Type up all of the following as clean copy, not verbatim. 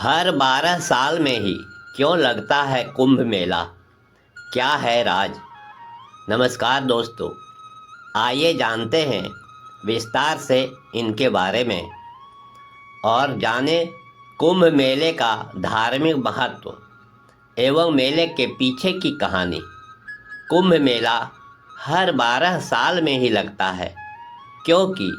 हर 12 साल में ही क्यों लगता है कुंभ मेला? क्या है राज? नमस्कार दोस्तों, आइए जानते हैं विस्तार से इनके बारे में और जानें कुंभ मेले का धार्मिक महत्व एवं मेले के पीछे की कहानी। कुंभ मेला हर 12 साल में ही लगता है क्योंकि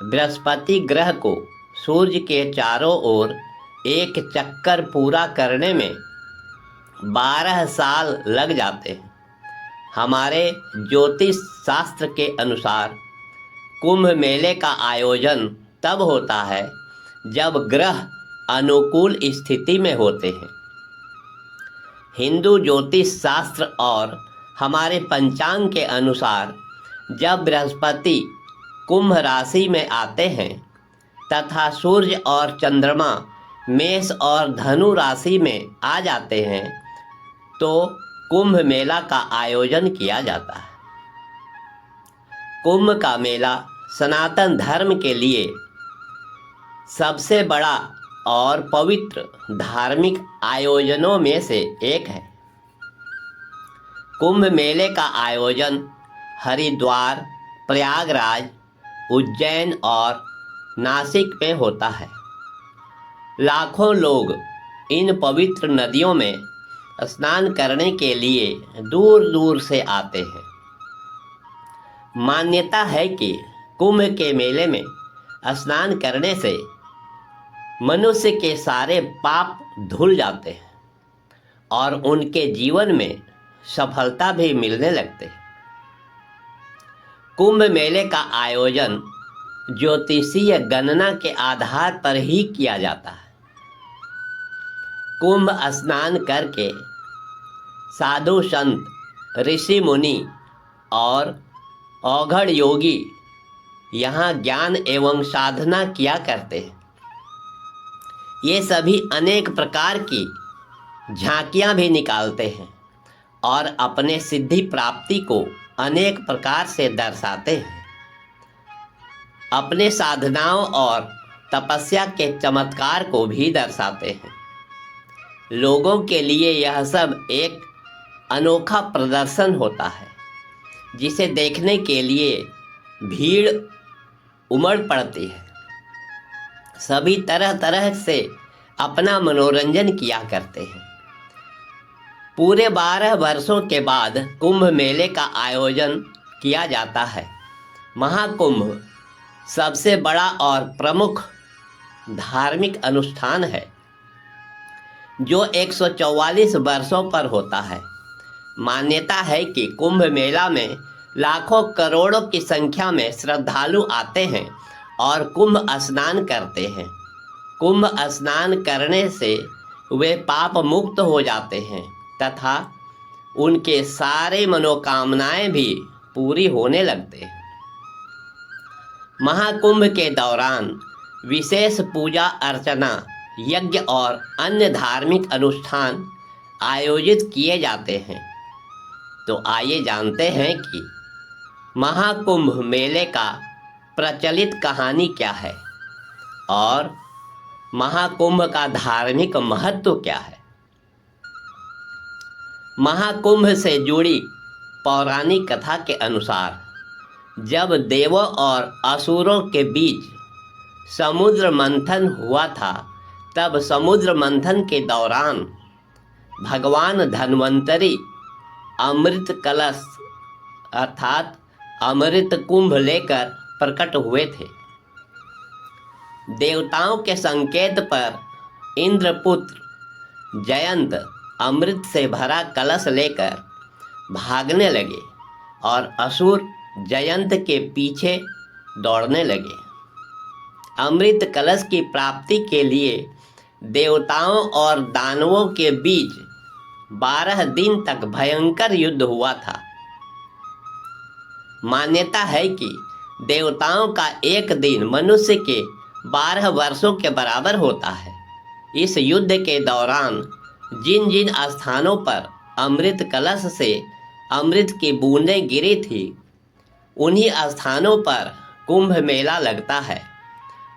बृहस्पति ग्रह को सूर्य के चारों ओर एक चक्कर पूरा करने में 12 साल लग जाते हैं। हमारे ज्योतिष शास्त्र के अनुसार कुंभ मेले का आयोजन तब होता है जब ग्रह अनुकूल स्थिति में होते हैं। हिंदू ज्योतिष शास्त्र और हमारे पंचांग के अनुसार जब बृहस्पति कुंभ राशि में आते हैं तथा सूर्य और चंद्रमा मेष और धनु राशि में आ जाते हैं तो कुंभ मेला का आयोजन किया जाता है। कुंभ का मेला सनातन धर्म के लिए सबसे बड़ा और पवित्र धार्मिक आयोजनों में से एक है। कुंभ मेले का आयोजन हरिद्वार, प्रयागराज, उज्जैन और नासिक में होता है। लाखों लोग इन पवित्र नदियों में स्नान करने के लिए दूर दूर से आते हैं। मान्यता है कि कुंभ के मेले में स्नान करने से मनुष्य के सारे पाप धुल जाते हैं और उनके जीवन में सफलता भी मिलने लगते हैं। कुंभ मेले का आयोजन ज्योतिषीय गणना के आधार पर ही किया जाता है। कुंभ स्नान करके साधु संत, ऋषि मुनि और औघड़ योगी यहाँ ज्ञान एवं साधना किया करते हैं। ये सभी अनेक प्रकार की झांकियाँ भी निकालते हैं और अपने सिद्धि प्राप्ति को अनेक प्रकार से दर्शाते हैं। अपने साधनाओं और तपस्या के चमत्कार को भी दर्शाते हैं। लोगों के लिए यह सब एक अनोखा प्रदर्शन होता है जिसे देखने के लिए भीड़ उमड़ पड़ती है। सभी तरह तरह से अपना मनोरंजन किया करते हैं। पूरे 12 वर्षों के बाद कुंभ मेले का आयोजन किया जाता है। महाकुंभ सबसे बड़ा और प्रमुख धार्मिक अनुष्ठान है जो 144 वर्षों पर होता है। मान्यता है कि कुंभ मेला में लाखों करोड़ों की संख्या में श्रद्धालु आते हैं और कुंभ स्नान करते हैं। कुंभ स्नान करने से वे पाप मुक्त हो जाते हैं तथा उनके सारे मनोकामनाएं भी पूरी होने लगते हैं। महाकुंभ के दौरान विशेष पूजा अर्चना, यज्ञ और अन्य धार्मिक अनुष्ठान आयोजित किए जाते हैं। तो आइए जानते हैं कि महाकुंभ मेले का प्रचलित कहानी क्या है और महाकुंभ का धार्मिक महत्व क्या है। महाकुंभ से जुड़ी पौराणिक कथा के अनुसार जब देवों और असुरों के बीच समुद्र मंथन हुआ था तब समुद्र मंथन के दौरान भगवान धन्वंतरी अमृत कलश अर्थात अमृत कुंभ लेकर प्रकट हुए थे। देवताओं के संकेत पर इंद्रपुत्र जयंत अमृत से भरा कलश लेकर भागने लगे और असुर जयंत के पीछे दौड़ने लगे। अमृत कलश की प्राप्ति के लिए देवताओं और दानवों के बीच 12 दिन तक भयंकर युद्ध हुआ था। मान्यता है कि देवताओं का एक दिन मनुष्य के 12 वर्षों के बराबर होता है। इस युद्ध के दौरान जिन जिन स्थानों पर अमृत कलश से अमृत की बूंदें गिरी थी उन्हीं स्थानों पर कुंभ मेला लगता है।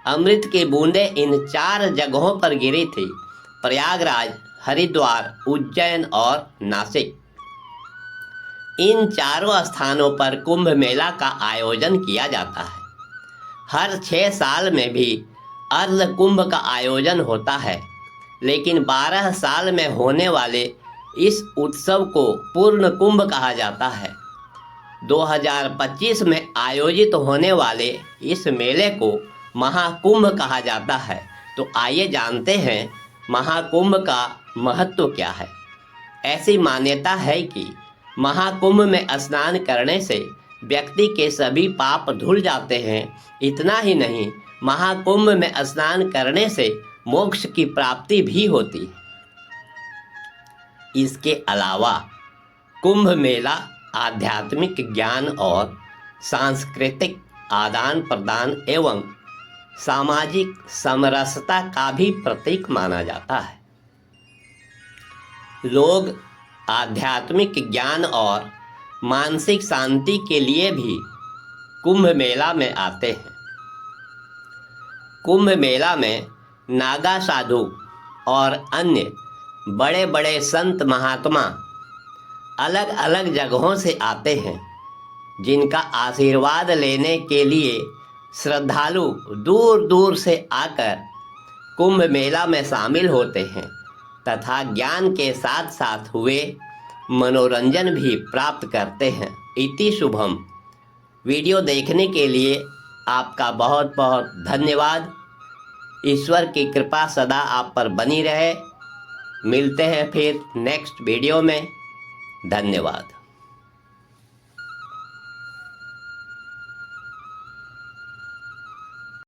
अमृत की बूंदें इन 4 जगहों पर गिरी थी प्रयागराज, हरिद्वार, उज्जैन और नासिक। इन चारों स्थानों पर कुंभ मेला का आयोजन किया जाता है। हर 6 साल में भी अर्ध कुंभ का आयोजन होता है, लेकिन 12 साल में होने वाले इस उत्सव को पूर्ण कुंभ कहा जाता है। 2025 में आयोजित होने वाले इस मेले को महाकुंभ कहा जाता है। तो आइए जानते हैं महाकुंभ का महत्व क्या है। ऐसी मान्यता है कि महाकुंभ में स्नान करने से व्यक्ति के सभी पाप धुल जाते हैं। इतना ही नहीं, महाकुंभ में स्नान करने से मोक्ष की प्राप्ति भी होती है। इसके अलावा कुंभ मेला आध्यात्मिक ज्ञान और सांस्कृतिक आदान प्रदान एवं सामाजिक समरसता का भी प्रतीक माना जाता है। लोग आध्यात्मिक ज्ञान और मानसिक शांति के लिए भी कुंभ मेला में आते हैं। कुंभ मेला में नागा साधु और अन्य बड़े बड़े संत महात्मा अलग अलग जगहों से आते हैं, जिनका आशीर्वाद लेने के लिए श्रद्धालु दूर दूर से आकर कुंभ मेला में शामिल होते हैं तथा ज्ञान के साथ साथ हुए मनोरंजन भी प्राप्त करते हैं। इति शुभम। वीडियो देखने के लिए आपका बहुत बहुत धन्यवाद। ईश्वर की कृपा सदा आप पर बनी रहे। मिलते हैं फिर नेक्स्ट वीडियो में। धन्यवाद।